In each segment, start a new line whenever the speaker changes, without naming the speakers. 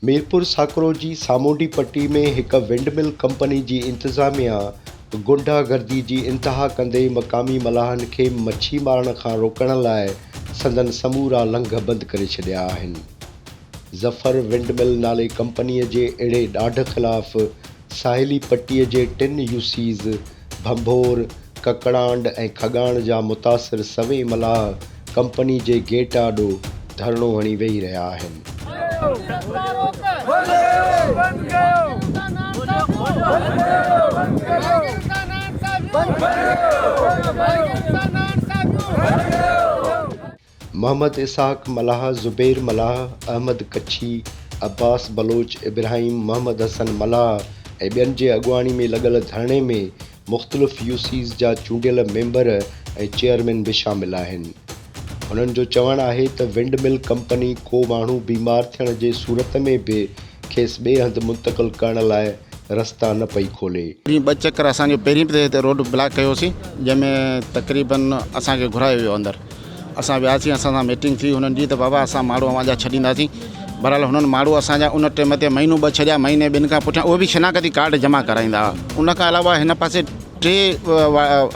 मीरपुर साकरो जी सामूंडी पट्टी में एक विंडमिल कंपनी की इंतजामिया गुंडागर्दी की इंतहा कंदे मकामी मलाहन के मच्छी मारण का रोकण लाइ संदन समूरा लंघ बंद करे छॾिया आहिनि। ज़फ़र विंडमिल नाले कंपनी के अड़े ॾाढ खिलाफ़ साहिली पट्टी के 3 यूसीज़ भंभोर ककड़ांड और खगान जा मुतासिर सवे मलाह कंपनी के गेट आॾो धरणो हणी वेही रहा आहिनि। मोहम्मद इसहाक मलाह, ज़ुबैर मलाह, अहमद कच्छी, अब्बास बलोच, इब्राहिम मोहम्मद हसन मलाह ऐं ॿियनि जे अॻुवाणी में लॻल धरणे में मुख़्तलिफ़ यूसीज़ जा चूंडियल मेंबर ऐं चेयरमैन भी शामिल आहिनि। उन्हनि जो चवणु आहे त विंडमिल कंपनी को माण्हू बीमार थियण जे सूरत में भी खेसि ॿिए हंधि मुंतक़िल करण लाइ रस्ता न पई खोले।
2 चक्कर असांजो पहिरीं ते रोड ब्लॉक कयोसीं, जंहिंमें तक़रीबन असांखे घुरायो वियो अंदरि। असां वियासीं, असां सां मीटिंग थी हुननि जी त बाबा असां माण्हू अवांजा छॾींदासीं। बहरहाल हुननि माण्हू असांजा उन टाइम ते महीनो 2 छॾिया, महीने ॿिनि खां पुठियां उहे बि शिनाख़ती कार्ड जमा कराईंदा हुआ। उन खां अलावा हिन पासे 3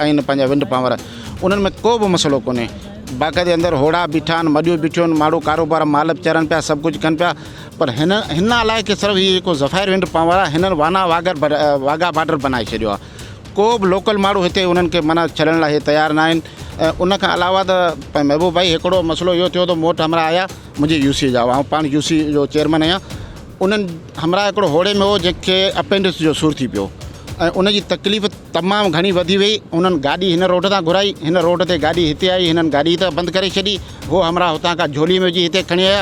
आहिनि पंहिंजा विंड पावर, उन्हनि में को बि मसइलो कोन्हे। बाक़ाइदे अंदरि होड़ा बीठा आहिनि, मॾियूं बीठियूं आहिनि, माण्हू कारोबार माल चरनि पिया, सभु कुझु कनि पिया। पर हिन अलाए कि सिर्फ़ु हीअ जेको ज़फ़ायर विंड पावर आहे, हिननि वाघा बॉर्डर बनाए छॾियो आहे। को बि लोकल माण्हू हिते उन्हनि खे माना छॾण लाइ तयारु न आहिनि। उन खां अलावा त महबूब भाई हिकिड़ो मसइलो इहो थियो त मोट हमरा आया मुंहिंजी यूसी जा, ऐं पाण यूसी जो चेयरमैन आहियां। उन्हनि हमरा हिकिड़ो होड़े में हो जंहिंखे अपेंडिक्स जो सूरु थी पियो ऐं उनजी तकलीफ़ तमामु घणी वधी वई। उन्हनि गाॾी हिन रोड तां घुराई, हिन रोड ते गाॾी हिते आई, हिननि गाॾी त बंदि करे छॾी। हो हमरा हुतां खां झोली में विझी हिते खणी आया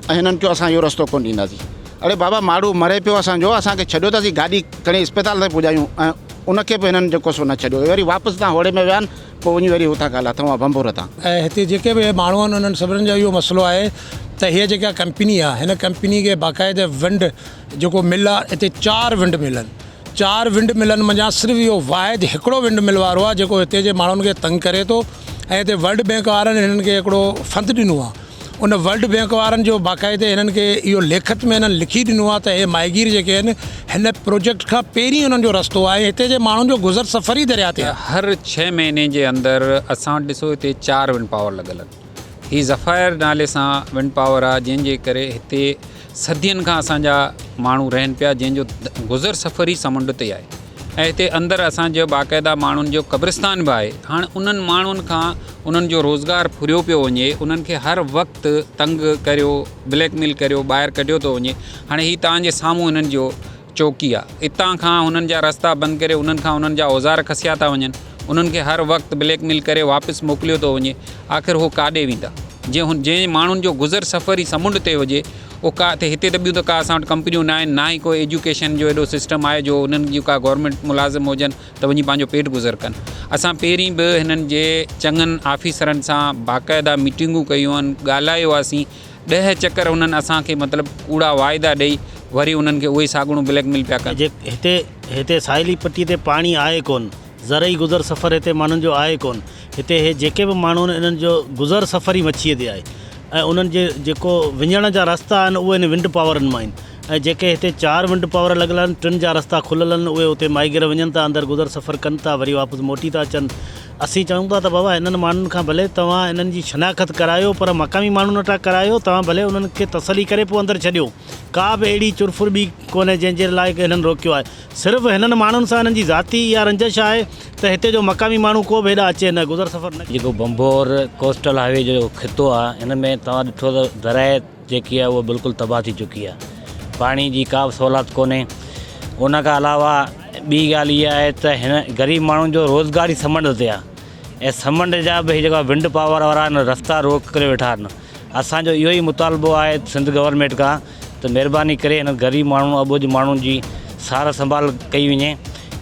ऐं हिननि चयो असां इहो रस्तो कोन ॾींदासीं। अड़े बाबा माण्हू मरे पियो असांजो, असांखे छॾियो त असीं गाॾी खणी अस्पताल ताईं पुॼायूं ऐं उनखे बि हिननि जेको सो न छॾियो। वरी वापसि तव्हां होड़े में विया आहिनि, पोइ वञी वरी हुतां खां लथऊं आहे भंभोर तां।
ऐं हिते जेके बि माण्हू आहिनि उन्हनि सभिनीनि जो इहो मसइलो आहे त हीअ जेका कंपनी आहे, हिन कंपनी खे बाक़ाइदे विंड जेको मिल आहे, हिते 4 विंड मिल आहिनि। 4 विंड मिलनि मञा सिर्फ़ु इहो वाहिद हिकिड़ो विंड मिल वारो आहे जेको हिते जे माण्हुनि खे तंग करे थो। ऐं हिते वर्ल्ड बैंक वारनि हिननि खे हिकिड़ो फंड ॾिनो आहे। उन वर्ल्ड बैंक वारनि जो बाक़ाइदे हिननि खे इहो लिखत में हिननि लिखी ॾिनो आहे त हे माहीगीर जेके आहिनि हिन प्रोजेक्ट खां पहिरीं हुननि जो रस्तो आहे। हिते जे माण्हुनि जो गुज़र सफ़र ई दरिया ते आहे।
हर 6 महीने जे अंदरि असां ॾिसो हिते 4 विंड पावर लॻल आहिनि। हीअ ज़फ़ायर नाले सां विंड पावर आहे, जंहिंजे करे हिते सदियुनि खां असांजा माण्हू रहनि पिया, जंहिंजो गुज़र सफ़र ई समुंड ते आहे। ऐं हिते अंदरि असांजो बाक़ाइदा माण्हुनि जो क़ब्रिस्तान बि आहे। हाणे उन्हनि माण्हुनि खां उन्हनि जो रोज़गार फुरियो पियो वञे, उन्हनि खे हर वक़्तु तंग करियो, ब्लैकमेल करियो, ॿाहिरि कढियो थो वञे। हाणे हीअ तव्हांजे साम्हूं हिननि जो चौकी आहे। हितां खां हुननि जा रस्ता बंदि करे, उन्हनि खां उन्हनि जा औज़ार खसिया था वञनि, उन्हनि खे हर वक़्तु ब्लैकमेल करे वापसि मोकिलियो थो वञे। आख़िर हो काॾे वेंदा? जंहिं माण्हुनि जो गुज़र सफ़र ई समुंड ते हुजे, उहो का हिते त ॿियूं त का असां वटि कंपनियूं न आहिनि, ना ई कोई एजुकेशन जो एॾो सिस्टम आहे जो उन्हनि जूं का गवर्नमेंट मुलाज़िम हुजनि त वञी पंहिंजो पेट गुज़र कनि। असां पहिरीं बि हिननि जे चङनि ऑफिसरनि सां बाक़ाइदा मीटिंगूं कयूं आहिनि, ॻाल्हायो हुआसीं। 10 चक्कर उन्हनि असांखे मतिलबु कूड़ा वाइदा ॾेई वरी उन्हनि खे उहे साॻियूं ब्लैकमेल पिया कनि।
हिते साहिली पट्टी ते पाणी आहे कोन, ज़रई गुज़र सफ़र हिते माण्हुनि जो आहे कोन। हिते हे जेके बि माण्हू आहिनि इन्हनि जो गुज़र सफ़र ई मच्छीअ ते आहे ऐं उन्हनि जे जेको विञण जा रस्ता आहिनि उहे इन विंड पावरनि मां आहिनि। ऐं जेके हिते 4 विंड पावर लॻल आहिनि, 3 जा रस्ता खुलियल आहिनि, उहे उते माहीगीर वञनि था, अंदरि गुज़र सफ़र कनि था, वरी वापसि मोटी था अचनि। असीं चऊं था त बाबा हिननि माण्हुनि खां भले तव्हां हिननि जी शनाख़त करायो, पर मक़ामी माण्हू नथा करायो। तव्हां भले उन्हनि खे तसली करे पोइ अंदरि छॾियो। का बि अहिड़ी चुरफुर बि कोन्हे जंहिंजे लाइ हिननि रोकियो आहे। सिर्फ़ु हिननि माण्हुनि सां हिननि जी ज़ाती या रंजिश आहे त हिते जो मक़ामी माण्हू को बि हेॾा अचे न, गुज़र सफ़र न।
जेको भंभोर कोस्टल हाईवे जो खितो आहे, हिन में तव्हां ॾिठो त ज़राए जेकी आहे उहा बिल्कुलु तबाह थी चुकी आहे। पाणी जी का बि सहूलियत कोन्हे। उन खां अलावा ॿी ॻाल्हि इहा आहे त हिन ग़रीब माण्हुनि जो रोज़गार ई समुंड ते आहे ऐं समुंड जा बि जेका विंड पावर वारा आहिनि रस्ता रोक करे वेठा आहिनि। असांजो इहो ई मुतालबो आहे सिंध गवर्नमेंट खां त महिरबानी करे हिन ग़रीब माण्हू अबोज माण्हुनि जी सार संभाल कई वञे,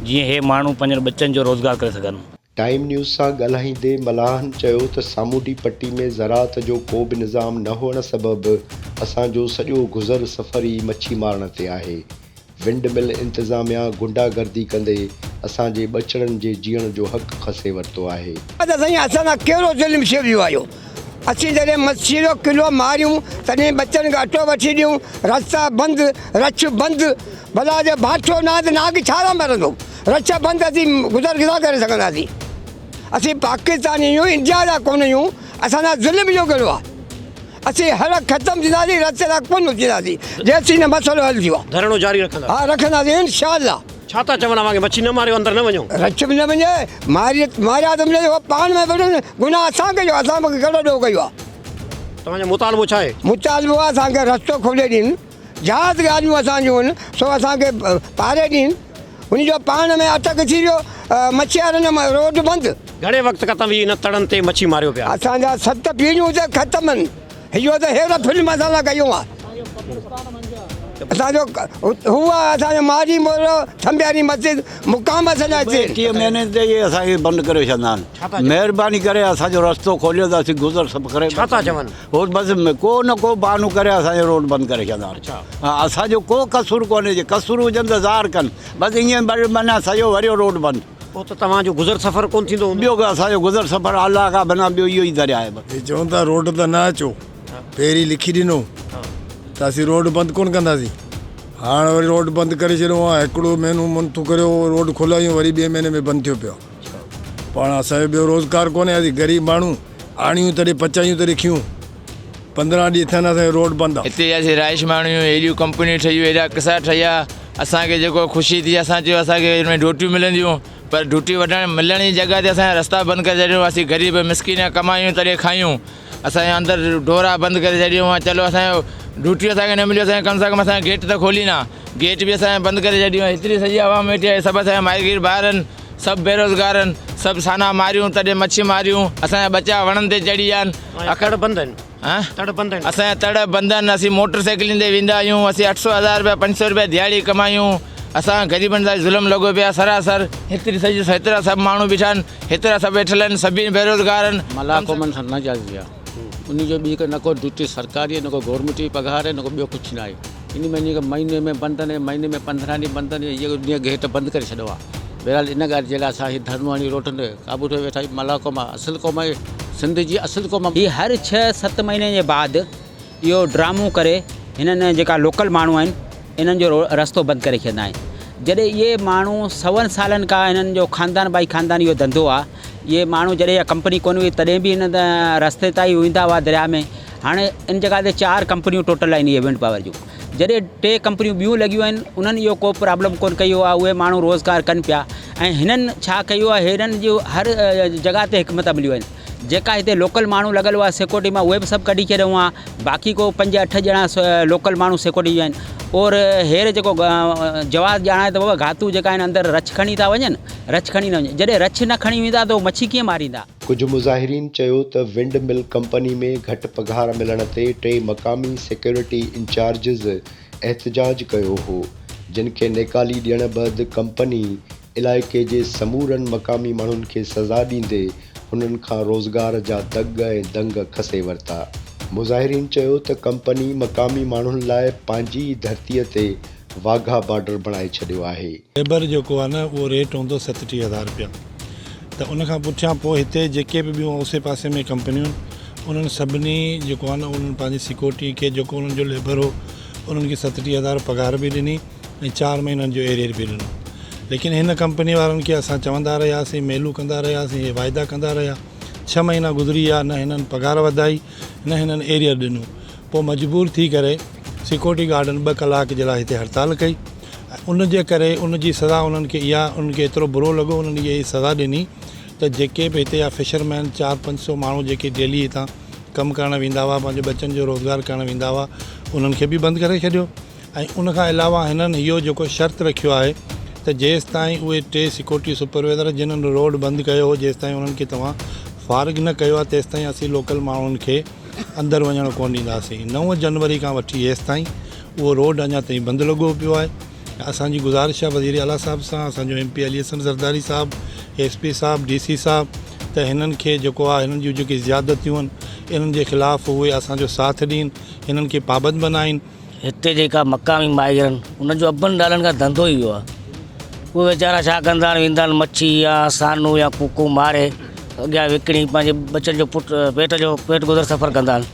जीअं हे माण्हू पंहिंजनि बच्चनि जो रोज़गार करे सघनि।
टाइम न्यूज़ सां ॻाल्हाईंदे मलाहन चयो त सामूंडी पट्टी में ज़राअत जो को बि निज़ाम न हुअण सबबि असांजो सॼो गुज़र सफ़र ई मच्छी मारण ते आहे। विंड मिल इंतज़ामिया गुंडागर्दी कंदे असांजे बचड़नि जे जीअण जो हक़ खसे वरितो आहे।
असां कहिड़ो ज़ुल्म छॾियो आयो, असीं जॾहिं मच्छी जो किलो मारियूं तॾहिं बच्चनि खे अटो वठी ॾियूं, रस्ता बंदि, रछ बंदि, भला जे बाठो न त नाग छा मरंदो, रछ बंदि असीं गुज़र किथां करे सघंदासीं। असीं पाकिस्तानी आहियूं, इंडिया जा कोन आहियूं, असांजा ज़ुल्म जो कहिड़ो आहे। असीं हर ख़तमु थींदासीं, रस्ते तां कोन उथींदासीं जेसीं न मसइलो हल थी वियो।
धरणो जारी रखंदा?
हा रखंदासीं इंशाअल्लाह।
छा था चवनि अव्हांखे मच्छी न मारियो, अंदरि न वञो?
रछ बि न वञे, मारिया त मिले पाण में वॾो गुनाह असां कयो, असां मूंखे कहिड़ो ॾोह कयो आहे।
तव्हांजो मुतालबो छा आहे?
मुतालबो आहे असांखे रस्तो खोले ॾियनि, जहाज़ गाॾियूं असांजूं आहिनि सो असांखे पारे ॾियनि, उनजो पाण में अटक थी वियो, मच्छी वारनि रोड बंदि।
घणे वक़्तु खां तव्हां इन तड़नि ते मच्छी मारियो पिया?
असांजा 7 पीढ़ियूं त ख़तमु आहिनि, इहो त हेड़ा फिल्म असां सां कयूं आहे। असांजो हू आहे असांजो माजी मोरो थंबियारी मस्जिद मुक़ाम असांजा हिते
30 महीने ते इहे असांखे बंदि करे छॾंदा आहिनि। महिरबानी करे असांजो रस्तो खोलियो त असीं गुज़र सभु करे।
छा था चवनि?
हो बसि को न को बहानो करे असांजो रोड बंदि करे छॾंदा आहिनि। हा असांजो को कसूर कोन्हे, जे कसूर हुजनि त ज़ाहिर कनि, बसि ईअं माना सॼो वरियो रोड बंदि।
पोइ त तव्हांजो गुज़र सफ़र कोन थींदो?
ॿियो असांजो गुज़र सफ़र अलाह खां बिना ॿियो इहो ई दरिया आहे।
हे चवनि था रोड त न अचो, पहिरीं लिखी ॾिनो त असीं रोड बंदि कोन कंदासीं, हाणे वरी रोड बंदि करे छॾियो आहे। हिकिड़ो महीनो मुंतू करियो, रोड खोलायूं, वरी ॿिए महीने में बंदि थियो पियो। पाण असांजो ॿियो रोज़गार कोन्हे, असीं ग़रीब माण्हू आणियूं तॾहिं पचायूं तॾहिं खियूं, 15 ॾींहं थियनि असांजो रोड बंदि आहे।
हिते असीं राइश माण्हू अहिड़ियूं कंपनियूं ठहियूं, हेॾा किसा ठहिया, असांखे जेको ख़ुशी थी असां चयो असांखे हिन में ड्यूटियूं मिलंदियूं, पर ड्यूटी मिलण जी जॻह ते असांजा रस्ता बंदि करे छॾियूं। असीं ग़रीब मिसकिन कमायूं तॾहिं खायूं, असांजे अंदरि डोरा बंदि करे छॾियूं आहे। चलो असांजो ड्यूटी असांखे न मिलियो, असांखे कम से कम असांजा गेट त खोली न, गेट बि असांजे बंदि करे छॾियूं। हेतिरी सॼी आवाम वेठी आहे, सभु असांजा माइगिर ॿार आहिनि, सभु बेरोज़गार आहिनि, सभु साना मारियूं तॾहिं मच्छी मारियूं, असांजा बचा वणनि ते चढ़ी विया आहिनि।
तड़ बंदि आहिनि?
हा
तड़ बंदि आहिनि?
असांजा तड़ बंदि आहिनि। असीं मोटरसाइकिलनि ते वेंदा आहियूं, असीं 800-1000 रुपया 500 रुपया दिहाड़ी कमायूं। असां ग़रीबनि सां ज़ुल्म लॻो पिया सरासर। हेतिरी सॼी हेतिरा सभु माण्हू बीठा आहिनि, हेतिरा सभु वेठल आहिनि, सभिनी बेरोज़गार आहिनि।
मलाकोमन सां न जाइज़ आहे, उन जो ॿी न को ड्यूटी सरकारी, न को गवर्नमेंट जी पघार आहे, न को ॿियो कुझु न आहे। इन महीने में बंदि आहिनि, महीने में 15 ॾींहं बंदि आहिनि, इहो गेट बंदि करे छॾियो आहे। बहरहाल इन ॻाल्हि जे लाइ असां हीअ धरनो हणी रोटनि ते क़ाबू ते वेठा आहियूं। मलाकोम असुल क़ौम आहे, सिंध जी असुल क़ौम।
ही हर 6-7 महीने जे बाद इहो ड्रामो करे हिननि जेका लोकल माण्हू आहिनि इन्हनि जो रस्तो बंदि करे छॾंदा आहिनि। जॾहिं इहे माण्हू 100 सालनि खां हिननि जो ख़ानदान बाई ख़ानदान इहो धंधो आहे, इहे माण्हू जॾहिं इहा कंपनी कोन हुई तॾहिं बि हिन रस्ते ताईं वेंदा हुआ दरिया में। हाणे इन जॻह ते 4 कंपनियूं टोटल आहिनि इहे विंड पावर जूं। जॾहिं 2 कंपनियूं ॿियूं लॻियूं आहिनि, उन्हनि इहो को प्रॉब्लम कोन कयो आहे, उहे माण्हू रोज़गार कनि पिया। ऐं हिननि छा कयो आहे, हिननि जो हर जॻह ते हिकमत मिलियूं आहिनि। जेका हिते लोकल माण्हू लॻल हुआ सिक्योरिटी मां, उहे बि सभु कढी छॾियो आहे। बाक़ी को 5-8 ॼणा लोकल माण्हू सिक्योरिटी आहिनि। और हेर जेको जवाब ॼाणाए त बाबा घातू जेका आहिनि अंदरि रछ खणी था वञनि, रछ खणी न वञनि। जॾहिं रछ न खणी वेंदा त मच्छी कीअं मारींदा?
कुझु मुज़ाहिरीन चयो त विंड मिल कंपनी में घटि पघार मिलण ते 3 मक़ामी सिक्योरिटी इंचार्जिस एहतजाज कयो हो, जिन खे नेकाली ॾियण बैदि कंपनी इलाइक़े जे समूरनि मक़ामी माण्हुनि खे सज़ा ॾींदे हुननि खां रोज़गार जा दग ऐं दंग खसे वरिता। मुज़ाहिरीन चयो त कंपनी मक़ामी माण्हुनि लाइ पंहिंजी धरतीअ ते वाघा बॉर्डर बणाए छॾियो आहे।
लेबर जेको आहे न उहो रेट हूंदो 37,000 रुपया, त उनखां पुठियां पोइ हिते जेके बि ॿियूं आसे पासे में कंपनियूं उन्हनि सभिनी जेको आहे न उन्हनि पंहिंजी सिक्योरिटी खे जेको उन्हनि जो लेबर हो उन्हनि खे 37,000 पघार बि ॾिनी ऐं 4 महीननि जो एरियर बि ॾिनो। लेकिन हिन कंपनी वारनि खे असां चवंदा रहियासीं, मेलू कंदा रहियासीं, इहे वाइदा कंदा रहिया। 6 महीना गुज़री विया, न हिननि पघार वधाई न हिननि एरियर ॾिनो। पोइ मजबूर थी करे सिक्योरिटी गार्डनि 2 कलाक जे लाइ हिते हड़ताल कई। उन जे करे उनजी सज़ा उन्हनि खे इहा, उन्हनि खे एतिरो बुरो लॻो, उन्हनि इहा सज़ा ॾिनी त जेके बि हिते या फिशरमैन 400-500 माण्हू जेके डेली हितां कमु करणु वेंदा हुआ, पंहिंजे बच्चनि जो रोज़गार करणु वेंदा हुआ, उन्हनि खे बि बंदि करे छॾियो। ऐं उनखां अलावा हिननि इहो जेको शर्त रखियो आहे त जेसि ताईं उहे 3 सिक्योरिटी सुपरवाइज़र जिन्हनि रोड बंदि कयो हो, जेसि ताईं उन्हनि खे तव्हां फारिग न कयो आहे, तेसि ताईं असीं लोकल माण्हुनि खे अंदरि वञणु कोन ॾींदासीं। 9 जनवरी खां वठी हेसि ताईं उहो रोड अञा ताईं बंदि लॻो पियो आहे। असांजी गुज़ारिश आहे वज़ीर आला साहिब सां, असांजो MP अली हसन ज़रदारी साहिबु, SP साहिबु, DC साहिबु, त हिननि खे जेको आहे हिननि जूं जेकी ज़्यादतियूं आहिनि इन्हनि जे ख़िलाफ़ु उहे असांजो साथ ॾियनि, हिननि खे पाबंद बनाइनि।
हिते जेका मक़ामी माइगर आहिनि उनजो अबनि ॾालनि खां धंधो ई हुओ आहे। उहे वीचारा छा कंदा आहिनि, वेंदा आहिनि मच्छी या सानू या कुकू मारे
अॻियां विकिणी पंहिंजे बचनि जो पेट गुज़र सफ़र कंदा आहिनि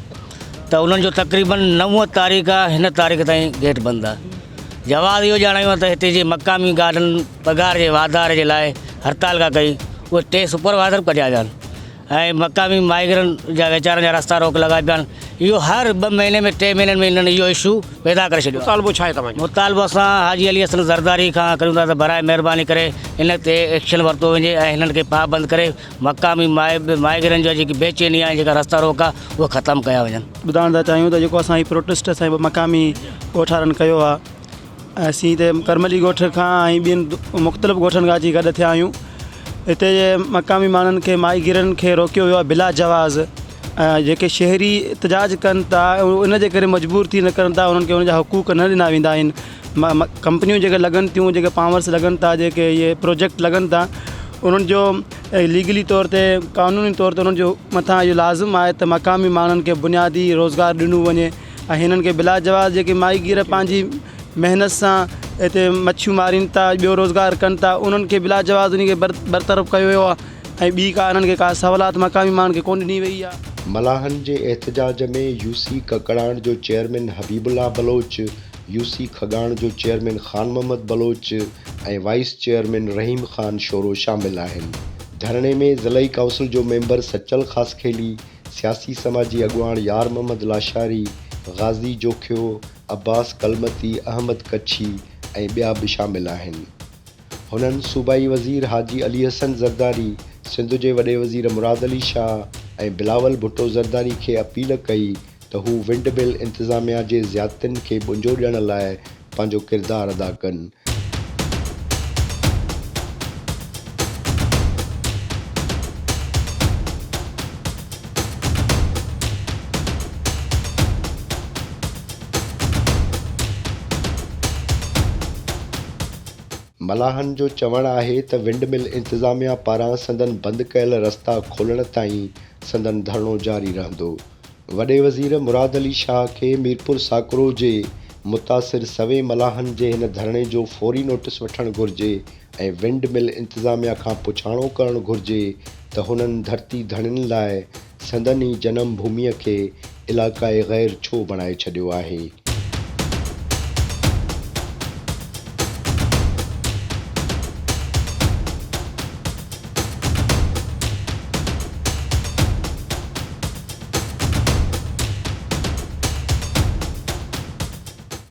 त उन्हनि जो तक़रीबन 9 तारीख़ हिन तारीख़ ताईं गेट बंदि आहे। जवाब इहो ॼाणायूं त हिते जे मक़ामी गार्डन पघार जे वाधारे जे लाइ हड़ताल का कई, उहे 2 सुपरवाइज़र कढिया विया आहिनि ऐं मक़ामी माइग्रेंट जा वीचारनि जा रस्ता रोक लॻाए पिया आहिनि। इहो हर 2 महीने में 3 महीननि में इन्हनि इहो इशू पैदा करे छॾियो।
मुतालबो छा आहे तव्हांजो?
मुतालबो असां हाजी अली हसन ज़रदारी खां करियूं था त बराए महिरबानी करे इन ते एक्शन वरितो वञे ऐं हिननि खे पाबंद करे मक़ामी माइग्रेंट जा जेकी बेचैनी आहे, जेका रस्ता रोक आहे, उहे ख़तमु कया वञनि।
ॿुधाइण था चाहियूं त जेको असां हीउ प्रोटेस्ट असांजे मक़ामी ॻोठारनि कयो आहे, असीं हिते करमली ॻोठ खां ऐं ॿियनि मुख़्तलिफ़ ॻोठनि खां अची गॾु थिया आहियूं। हिते जे मक़ामी माण्हुनि खे माइग्रेंट खे रोकियो वियो आहे बिला जवाज़। जेके शहरी इतिजाज कनि था इन जे करे मजबूर थी न करनि था, उन्हनि खे उनजा हुक़ूक़ न ॾिना वेंदा आहिनि। कंपनियूं जेके लॻनि थियूं, जेके पावर्स लॻनि था, जेके इहे प्रोजेक्ट लॻनि था, उन्हनि जो लीगली तौर ते क़ानूनी तौर ते उन्हनि जो मथां इहो लाज़िम आहे त मक़ामी माण्हुनि खे बुनियादी रोज़गार ॾिनो वञे ऐं हिननि खे बिला जवाज़ जेके माहीगीर पंहिंजी महिनत सां हिते मच्छियूं मारीनि था, ॿियो रोज़गार कनि था, उन्हनि खे बिला जवाज़ उन खे बरतरफ़ कयो वियो आहे ऐं ॿी का हिननि खे का सहूलियत मक़ामी माण्हुनि खे कोन ॾिनी वई आहे।
मलाहन जे एहतजाज में यूसी ककड़ाण जो चेयरमैन हबीबुल्ला बलोच, यूसी खगाण जो चेयरमैन ख़ान मोहम्मद बलोच ऐं वाइस चेयरमैन रहीम ख़ान शोरो शामिल आहिनि। धरणे में ज़िलई काउंसिल जो मेंबर सचल ख़ासखेली, सियासी समाजी अॻुवाण यार मोहम्मद लाशारी, गाज़ी जोखियो, अब्बास कलमती, अहमद कच्छी ऐं ॿिया बि शामिल आहिनि। हुननि सूबाई वज़ीर हाजी अली हसन ज़रदारी, सिंध जे वॾे वज़ीर मुराद अली शाह ऐं बिलावल भुट्टो ज़रदारी खे अपील कई त हू विंड मिल इंतिज़ामिया जे ज़ियादतियुनि खे बुंजो ॾियण लाइ पंहिंजो किरदारु अदा कनि। मलाहन जो चवणु आहे त विंड मिल इंतिज़ामिया पारां संदन बंदि कयल रस्ता खोलण ताईं संदन धरणो जारी रहंदो। वॾे वज़ीर मुराद अली शाह खे मीरपुर साकरो जे मुतासिर सवे मलाहन जे हिन धरणे जो फौरी नोटिस वठणु घुरिजे ऐं विंड मिल इंतिज़ामिया खां पुछाणो करणु घुरिजे त हुननि धरती धणियुनि लाइ संदन ई जनम भूमीअ खे इलाइक़ाए ग़ैर छो बणाए छॾियो आहे।